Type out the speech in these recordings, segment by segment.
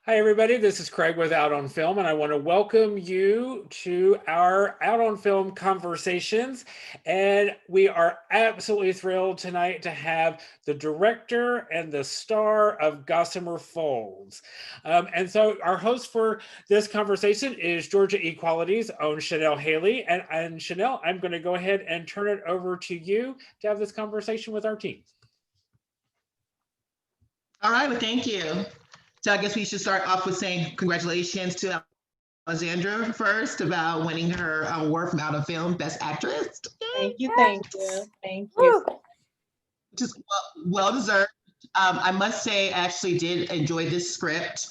Hi, everybody. This is Craig with Out on Film, and I want to welcome you to our Out on Film conversations. And we are absolutely thrilled tonight to have the director and the star of Gossamer Folds. And so, our host for this conversation is Georgia Equality's own Chanel Haley. And Chanel, I'm going to go ahead and turn it over to you to have this conversation with our team. All right, well, thank you. So I guess we should start off with saying congratulations to Alexandra first about winning her award from Out of Film Best Actress. Thank you, thank you, thank you. Just well deserved. I must say, I actually did enjoy this script,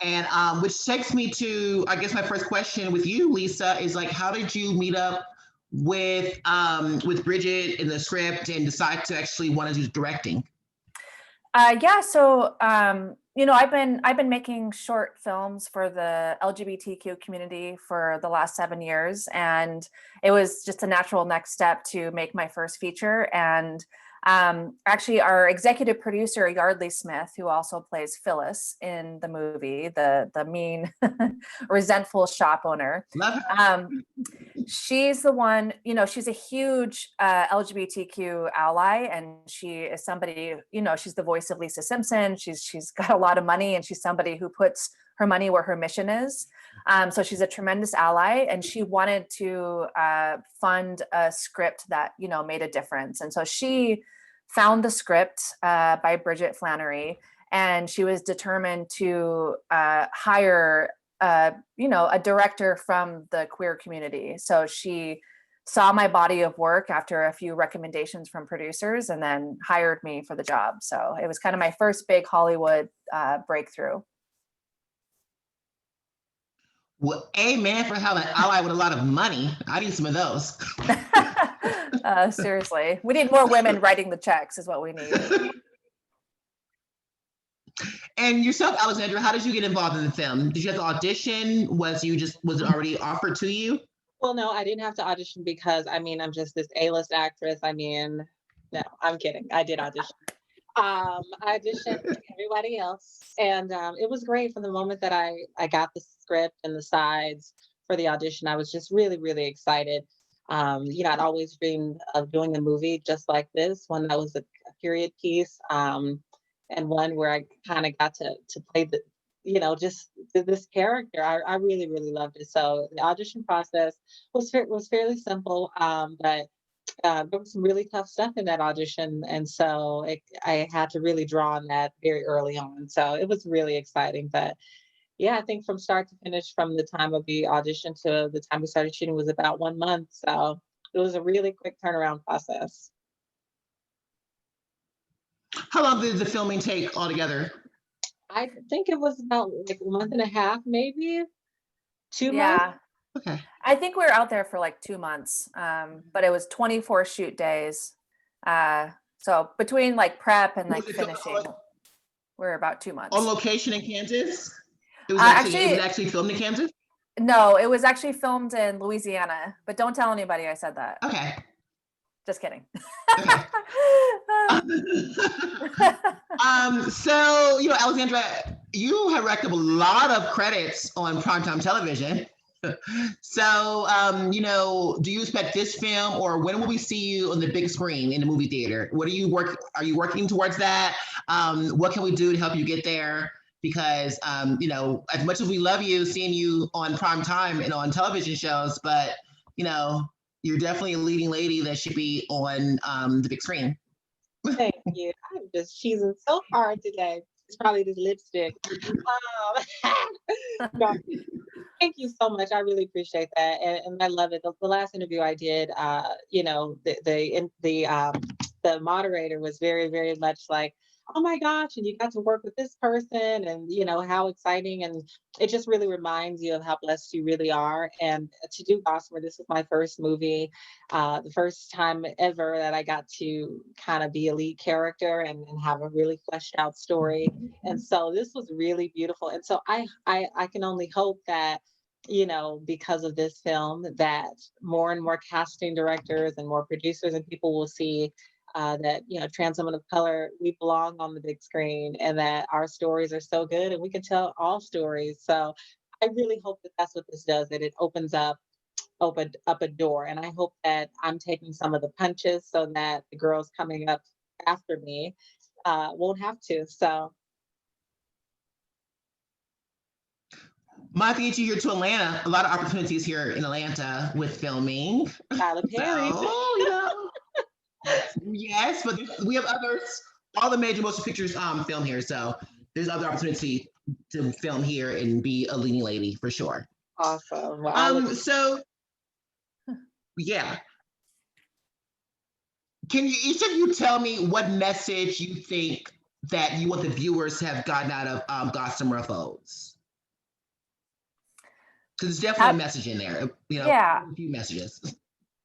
and which takes me to, I guess, my first question with you, Lisa, is like, how did you meet up with Bridget in the script and decide to actually want to do directing? So I've been making short films for the LGBTQ community for the last 7 years, and it was just a natural next step to make my first feature. And actually, our executive producer, Yardley Smith, who also plays Phyllis in the movie, the mean, resentful shop owner. She's the one, she's a huge LGBTQ ally, and she is somebody, she's the voice of Lisa Simpson. She's got a lot of money, and she's somebody who puts her money where her mission is. So she's a tremendous ally, and she wanted to fund a script that, made a difference. And so she found the script by Bridget Flanery, and she was determined to hire a director from the queer community. So she saw my body of work after a few recommendations from producers, and then hired me for the job. So it was kind of my first big Hollywood breakthrough. Well, amen for having an ally with a lot of money. I need some of those. Seriously, we need more women writing the checks is what we need. And yourself, Alexandra, how did you get involved in the film? Did you have to audition? Was it already offered to you? Well, no, I didn't have to audition because I'm just this A-list actress. No, I'm kidding. I did audition. I auditioned like everybody else, and it was great from the moment that I got the script and the sides for the audition. I was just really, really excited. I'd always dreamed of doing a movie just like this, one that was a period piece, and one where I kind of got to play just this character. I really, really loved it. So the audition process was fairly simple, but there was some really tough stuff in that audition, and so I had to really draw on that very early on. So it was really exciting. But yeah, I think from start to finish, from the time of the audition to the time we started shooting, was about 1 month. So it was a really quick turnaround process. How long did the filming take altogether? I think it was about like 1.5 months, maybe 2 months. Yeah. Okay. I think we were out there for like 2 months, but it was 24 shoot days. So between like prep and like finishing, we're about 2 months. On location in Kansas? It was actually filmed in Kansas? No, it was actually filmed in Louisiana, but don't tell anybody I said that. Okay. Just kidding. Okay. So, Alexandra, you have racked up a lot of credits on primetime television. So, do you expect this film, or when will we see you on the big screen in the movie theater? Are you working towards that? What can we do to help you get there? Because, as much as we love you, seeing you on prime time and on television shows, but, you're definitely a leading lady that should be on the big screen. Thank you. I'm just cheesing so hard today. It's probably this lipstick. No, thank you so much. I really appreciate that, and I love it. The last interview I did, the moderator was very, very much like, oh my gosh, and you got to work with this person, and how exciting, and it just really reminds you of how blessed you really are. And to do Gossamer, this was my first movie, the first time ever that I got to kind of be a lead character and have a really fleshed out story. And so this was really beautiful. And so I can only hope that because of this film, that more and more casting directors and more producers and people will see that, you know, trans women of color, we belong on the big screen, and that our stories are so good and we can tell all stories. So I really hope that that's what this does, that it opened up a door. And I hope that I'm taking some of the punches so that the girls coming up after me won't have to. So My thing is, you here to Atlanta, a lot of opportunities here in Atlanta with filming. Tyler Perry. So, you know, yes, but we have others. All the major motion pictures film here, so there's other opportunity to film here and be a leading lady for sure. Awesome. Well, So yeah, can you each of you tell me what message you think that you want the viewers to have gotten out of Gossamer Folds? Because there's definitely a message in there, you know, Yeah, a few messages.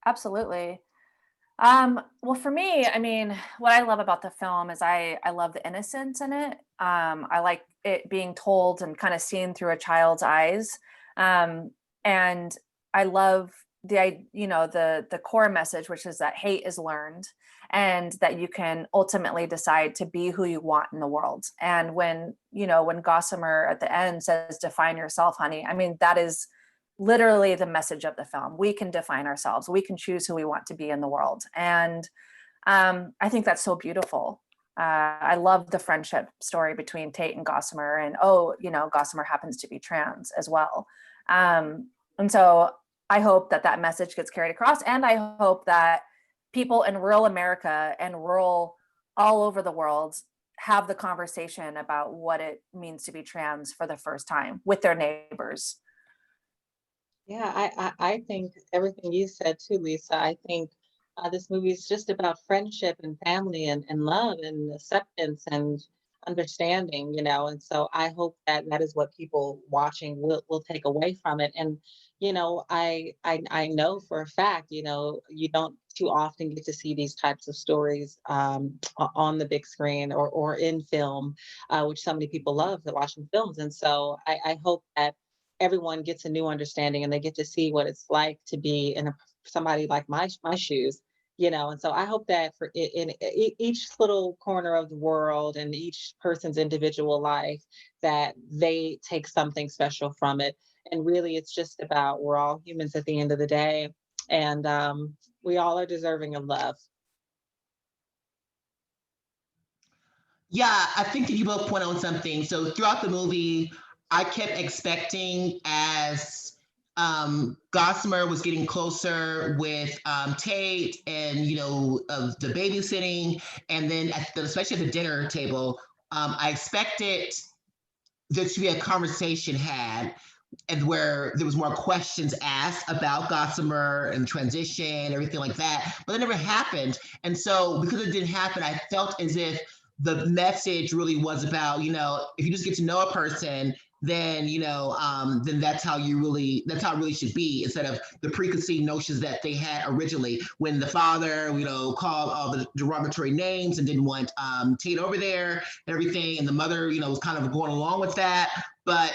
absolutely. Well, for me, I mean, what I love about the film is I love the innocence in it. I like it being told and kind of seen through a child's eyes. And I love the core message, which is that hate is learned and that you can ultimately decide to be who you want in the world. And when Gossamer at the end says, define yourself, honey, I mean, that is literally the message of the film. We can define ourselves. We can choose who we want to be in the world. And I think that's so beautiful. I love the friendship story between Tate and Gossamer, and Gossamer happens to be trans as well. And so I hope that message gets carried across. And I hope that people in rural America and rural all over the world have the conversation about what it means to be trans for the first time with their neighbors. yeah, I think everything you said too, Lisa. I think this movie is just about friendship and family and love and acceptance and understanding, you know. And so I hope that that is what people watching will take away from it. And you know, I know for a fact, you know, you don't too often get to see these types of stories on the big screen or in film, which so many people love watching films. And so I hope that everyone gets a new understanding and they get to see what it's like to be in somebody like my shoes, you know. And so I hope that for in each little corner of the world and each person's individual life, that they take something special from it. And really, it's just about, we're all humans at the end of the day, and we all are deserving of love. Yeah, I think that you both point on something. So throughout the movie, I kept expecting as Gossamer was getting closer with Tate and, of the babysitting, and then especially at the dinner table, I expected there to be a conversation had and where there was more questions asked about Gossamer and transition, everything like that, but it never happened. And so because it didn't happen, I felt as if the message really was about, if you just get to know a person, then, then that's how it really should be, instead of the preconceived notions that they had originally when the father, called all the derogatory names and didn't want Tate over there and everything. And the mother, was kind of going along with that. But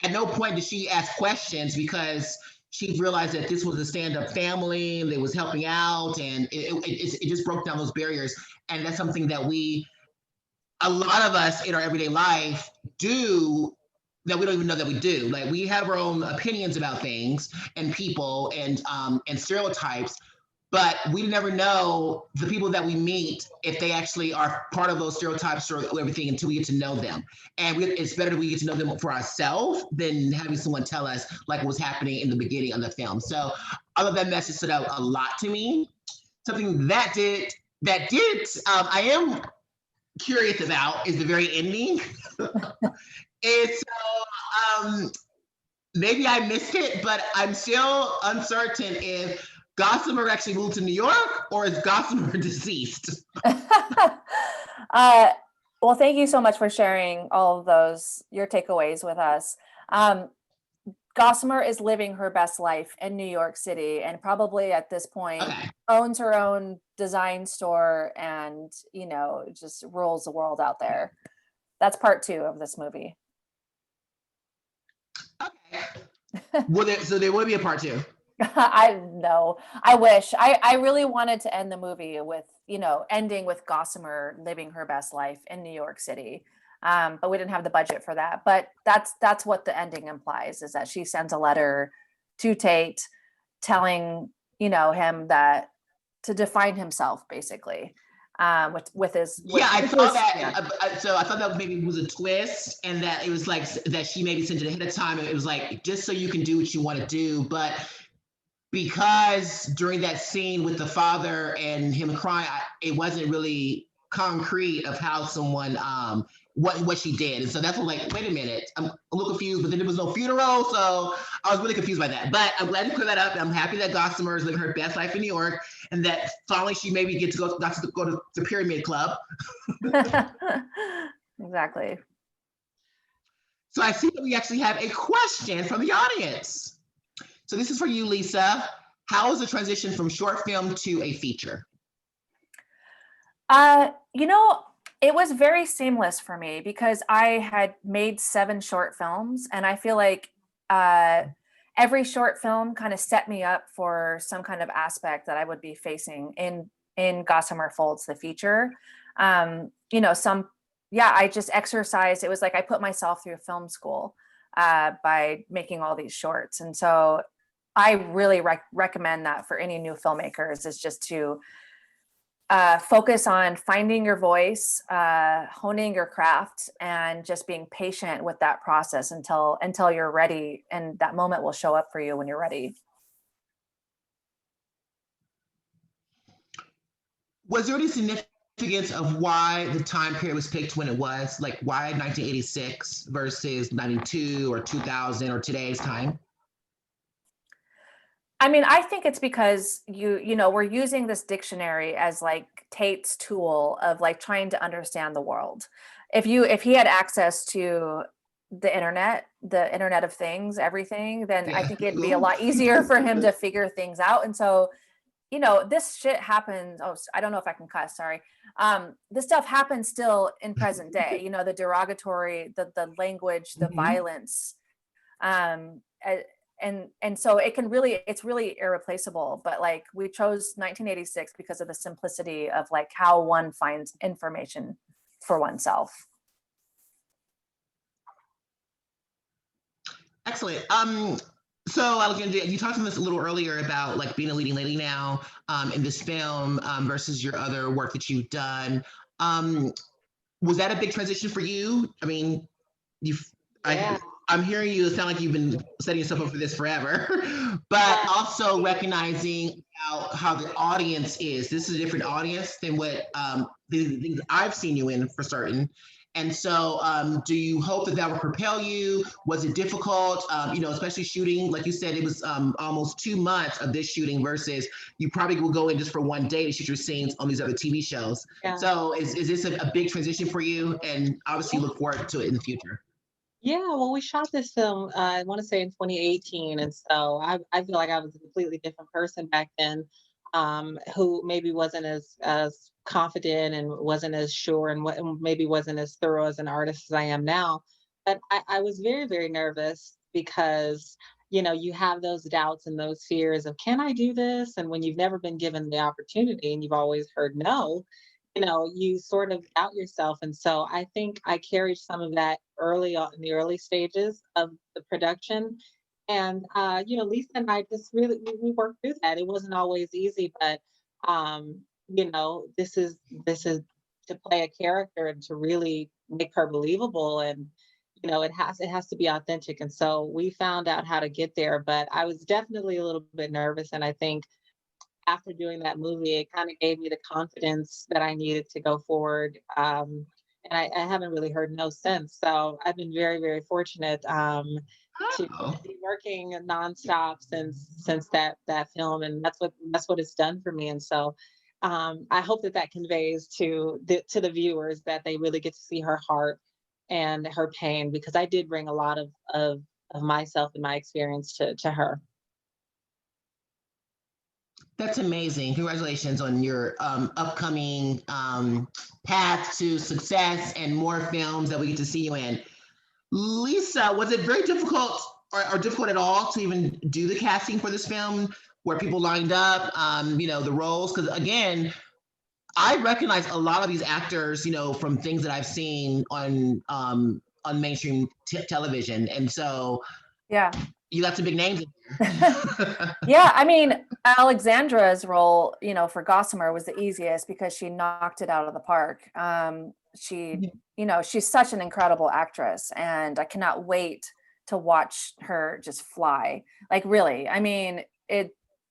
at no point did she ask questions, because she realized that this was a stand-up family and they was helping out, and it just broke down those barriers. And that's something that a lot of us in our everyday life do, that we don't even know that we do. Like, we have our own opinions about things and people and stereotypes, but we never know the people that we meet, if they actually are part of those stereotypes or everything, until we get to know them. And it's better that we get to know them for ourselves than having someone tell us, like what was happening in the beginning of the film. So all of that message stood out a lot to me. Something that I am curious about is the very ending. It's maybe I missed it, but I'm still uncertain if Gossamer actually moved to New York or is Gossamer deceased. Well, thank you so much for sharing all of your takeaways with us. Gossamer is living her best life in New York City, and probably at this point owns her own design store and, just rules the world out there. That's part 2 of this movie. Okay. So there will be a part 2. I know. I wish. I really wanted to end the movie with, ending with Gossamer living her best life in New York City. But we didn't have the budget for that. But that's what the ending implies, is that she sends a letter to Tate telling, him that to define himself, basically. With his I saw that. Yeah. So I thought that maybe was a twist, and that it was like that she maybe sent it ahead of time. It was like just so you can do what you want to do, but because during that scene with the father and him crying, it wasn't really concrete of how someone what she did, and so that's what, like, wait a minute, I'm a little confused. But then there was no funeral, so I was really confused by that. But I'm glad you cleared that up. I'm happy that Gossamer is living her best life in New York, and that finally she maybe got to go to the Pyramid Club. Exactly. So I see that we actually have a question from the audience. So this is for you, Lisa. How is the transition from short film to a feature? It was very seamless for me because I had made 7 short films, and I feel like every short film kind of set me up for some kind of aspect that I would be facing in Gossamer Folds, the feature. I just exercised. It was like I put myself through film school by making all these shorts. And so I really recommend that for any new filmmakers, is just to focus on finding your voice, honing your craft, and just being patient with that process until you're ready. And that moment will show up for you when you're ready. Was there any significance of why the time period was picked when it was? Like, why 1986 versus 92 or 2000 or today's time? I mean, I think it's because we're using this dictionary as like Tate's tool of like trying to understand the world. If he had access to the internet of things, everything, then I think it'd be a lot easier for him to figure things out. And so, this shit happens. Oh, I don't know if I can cuss. Sorry. This stuff happens still in present day. The derogatory, the language, the violence. And so it's really irreplaceable. But like, we chose 1986 because of the simplicity of like how one finds information for oneself. Excellent. So Alexandra, you talked on this a little earlier about like being a leading lady now in this film versus your other work that you've done. Was that a big transition for you? I mean, I'm hearing you sound like you've been setting yourself up for this forever, but also recognizing how the audience is. This is a different audience than what the things I've seen you in, for certain. And so do you hope that will propel you? Was it difficult, especially shooting? Like you said, it was almost 2 months of this shooting versus you probably will go in just for one day to shoot your scenes on these other TV shows. Yeah. So is this a big transition for you? And obviously look forward to it in the future. Yeah, well, we shot this film, I want to say in 2018. And so I feel like I was a completely different person back then, who maybe wasn't as confident and wasn't as sure and maybe wasn't as thorough as an artist as I am now. But I was very, very nervous because, you have those doubts and those fears of, can I do this? And when you've never been given the opportunity and you've always heard no, you sort of doubt yourself. And so I think I carried some of that early on in the early stages of the production. And, Lisa and I just really, we worked through that. It wasn't always easy, but, this is to play a character and to really make her believable. And, it has to be authentic. And so we found out how to get there, but I was definitely a little bit nervous. And I think after doing that movie, it kind of gave me the confidence that I needed to go forward. And I haven't really heard no since. So I've been very, very fortunate to be working nonstop since that film, and that's what it's done for me. And so I hope that conveys to the viewers that they really get to see her heart and her pain, because I did bring a lot of myself and my experience to her. That's amazing. Congratulations on your upcoming path to success and more films that we get to see you in. Lisa, was it very difficult are difficult at all to even do the casting for this film, where people lined up, the roles? Because again, I recognize a lot of these actors, from things that I've seen on mainstream television, and so Yeah. you got some big names in there. Yeah, I mean, Alexandra's role, for Gossamer was the easiest because she knocked it out of the park. She's such an incredible actress, and I cannot wait to watch her just fly. Like, really, I mean,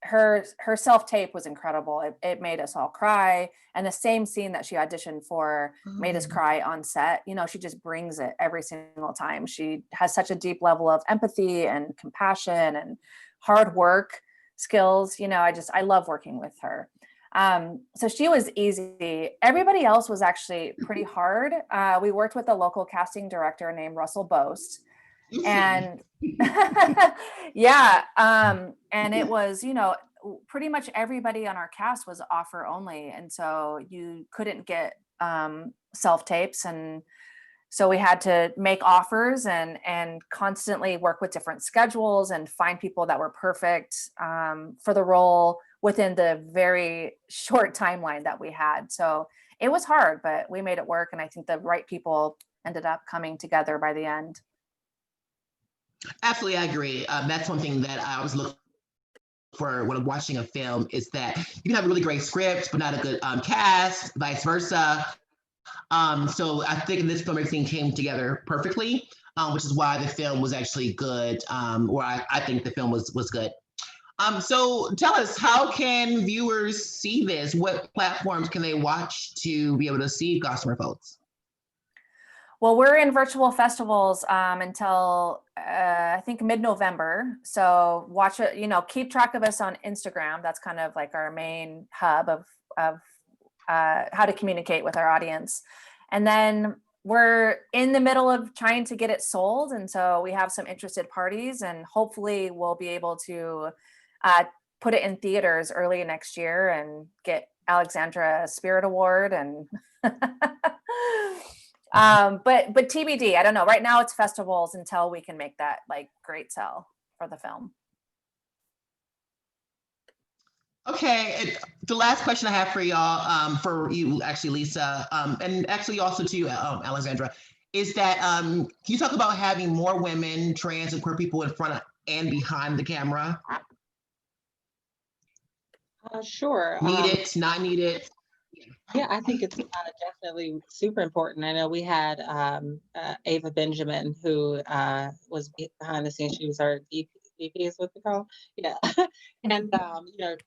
her self-tape was incredible. It made us all cry. And the same scene that she auditioned for made us cry on set. She just brings it every single time. She has such a deep level of empathy and compassion and hard work skills. I love working with her. So she was easy. Everybody else was actually pretty hard. We worked with a local casting director named Russell Boast. And yeah, and it was, pretty much everybody on our cast was offer only. And so you couldn't get self-tapes. And so we had to make offers and constantly work with different schedules and find people that were perfect for the role within the very short timeline that we had. So it was hard, but we made it work. And I think the right people ended up coming together by the end. Absolutely, I agree. That's one thing that I always look for when I'm watching a film, is that you can have a really great script, but not a good cast, vice versa. So I think in this film, everything came together perfectly, which is why the film was actually good, or I think the film was good. So tell us, how can viewers see this? What platforms can they watch to be able to see Gossamer Folds? Well, we're in virtual festivals until I think mid-November. So watch it, keep track of us on Instagram. That's kind of like our main hub of how to communicate with our audience. And then we're in the middle of trying to get it sold. And so we have some interested parties, and hopefully we'll be able to put it in theaters early next year and get Alexandra a Spirit Award. And but TBD, I don't know. Right now it's festivals until we can make that like great sell for the film. Okay, the last question I have for y'all, for you actually, Lisa, and actually also to you, Alexandra, is that can you talk about having more women, trans, and queer people in front of and behind the camera? Sure. Need it, not need it? Yeah, I think it's definitely super important. I know we had Ava Benjamin, who was behind the scenes. She was our VP is what they call. Yeah. And,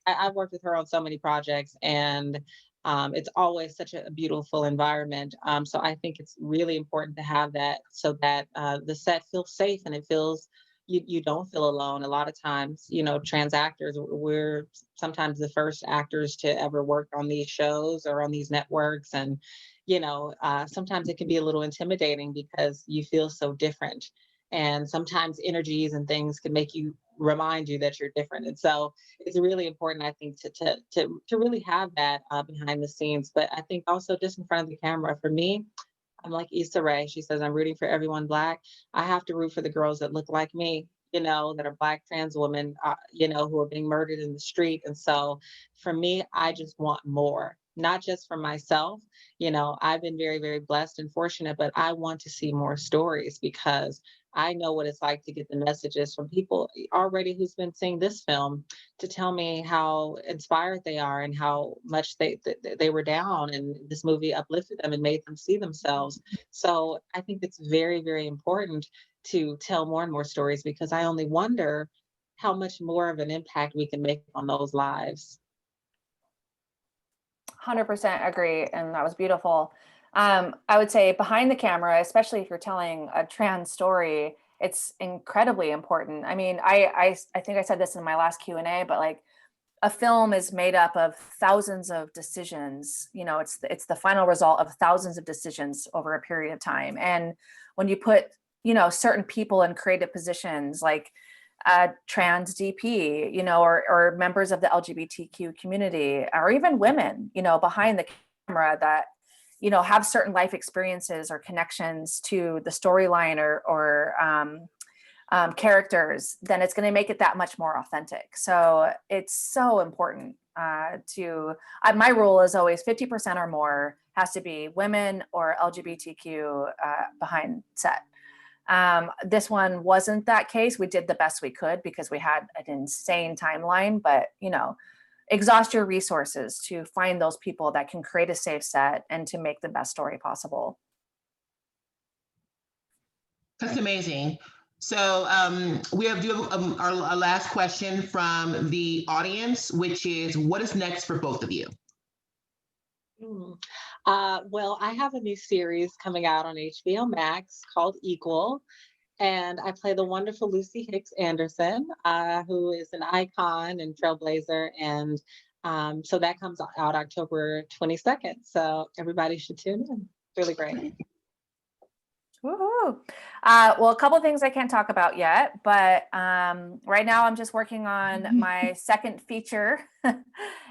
I've worked with her on so many projects, and it's always such a beautiful environment. So I think it's really important to have that, so that the set feels safe and it feels, you don't feel alone. A lot of times, trans actors, we're sometimes the first actors to ever work on these shows or on these networks. And, sometimes it can be a little intimidating because you feel so different. And sometimes energies and things can make you remind you that you're different. And so it's really important, I think, to really have that behind the scenes. But I think also just in front of the camera, for me, I'm like Issa Rae. She says, I'm rooting for everyone Black. I have to root for the girls that look like me, that are Black trans women, who are being murdered in the street. And so for me, I just want more, not just for myself. I've been very, very blessed and fortunate, but I want to see more stories, because I know what it's like to get the messages from people already who's been seeing this film, to tell me how inspired they are and how much they were down, and this movie uplifted them and made them see themselves. So I think it's very, very important to tell more and more stories, because I only wonder how much more of an impact we can make on those lives. 100% agree. And that was beautiful. I would say behind the camera, especially if you're telling a trans story, it's incredibly important. I mean, I think I said this in my last Q&A, but like, a film is made up of thousands of decisions. It's the final result of thousands of decisions over a period of time. And when you put, certain people in creative positions, like a trans DP, or members of the LGBTQ community, or even women, behind the camera that, have certain life experiences or connections to the storyline or characters, then it's going to make it that much more authentic. So it's so important my rule is always 50% or more has to be women or LGBTQ behind set. This one wasn't that case. We did the best we could because we had an insane timeline, but exhaust your resources to find those people that can create a safe set and to make the best story possible. That's amazing. So we have our last question from the audience, which is, what is next for both of you? Well, I have a new series coming out on HBO Max called Equal, and I play the wonderful Lucy Hicks Anderson, who is an icon and trailblazer, and so that comes out October 22nd. So everybody should tune in. It's really great. Woohoo! Well, a couple of things I can't talk about yet, but right now I'm just working on my second feature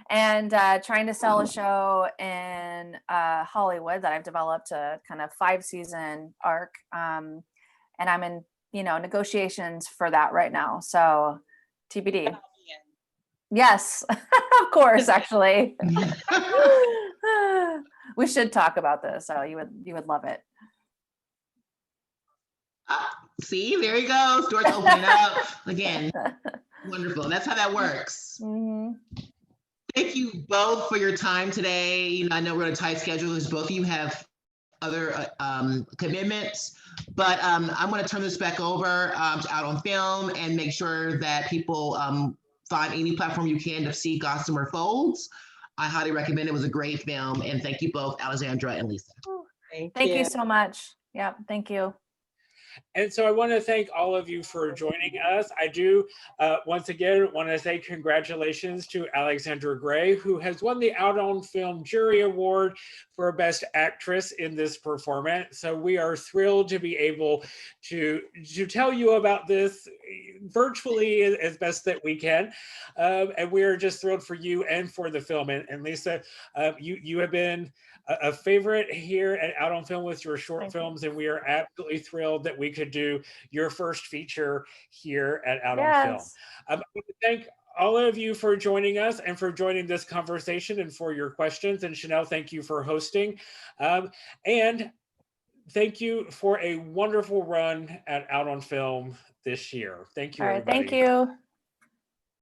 and trying to sell a show in Hollywood that I've developed a kind of 5-season arc, and I'm in negotiations for that right now. So TBD. Yes, of course. Actually, we should talk about this. So you would love it. See, there you go. Doors opening up again. Wonderful. That's how that works. Mm-hmm. Thank you both for your time today. I know we're on a tight schedule because both of you have other commitments, but I'm going to turn this back over to Out on Film and make sure that people find any platform you can to see Gossamer Folds. I highly recommend it. It was a great film, and thank you both, Alexandra and Lisa. Thank you so much. Yeah, thank you. And so I want to thank all of you for joining us. I do, once again, want to say congratulations to Alexandra Gray, who has won the Out on Film Jury Award for Best Actress in this performance. So we are thrilled to be able to tell you about this virtually as best that we can. And we are just thrilled for you and for the film. And Lisa, you have been a favorite here at Out on Film with your short films, and we are absolutely thrilled that we could do your first feature here at Out on Film. I want to thank all of you for joining us and for joining this conversation and for your questions. And Chanel, thank you for hosting. And thank you for a wonderful run at Out on Film this year. Thank you, everybody. Thank you.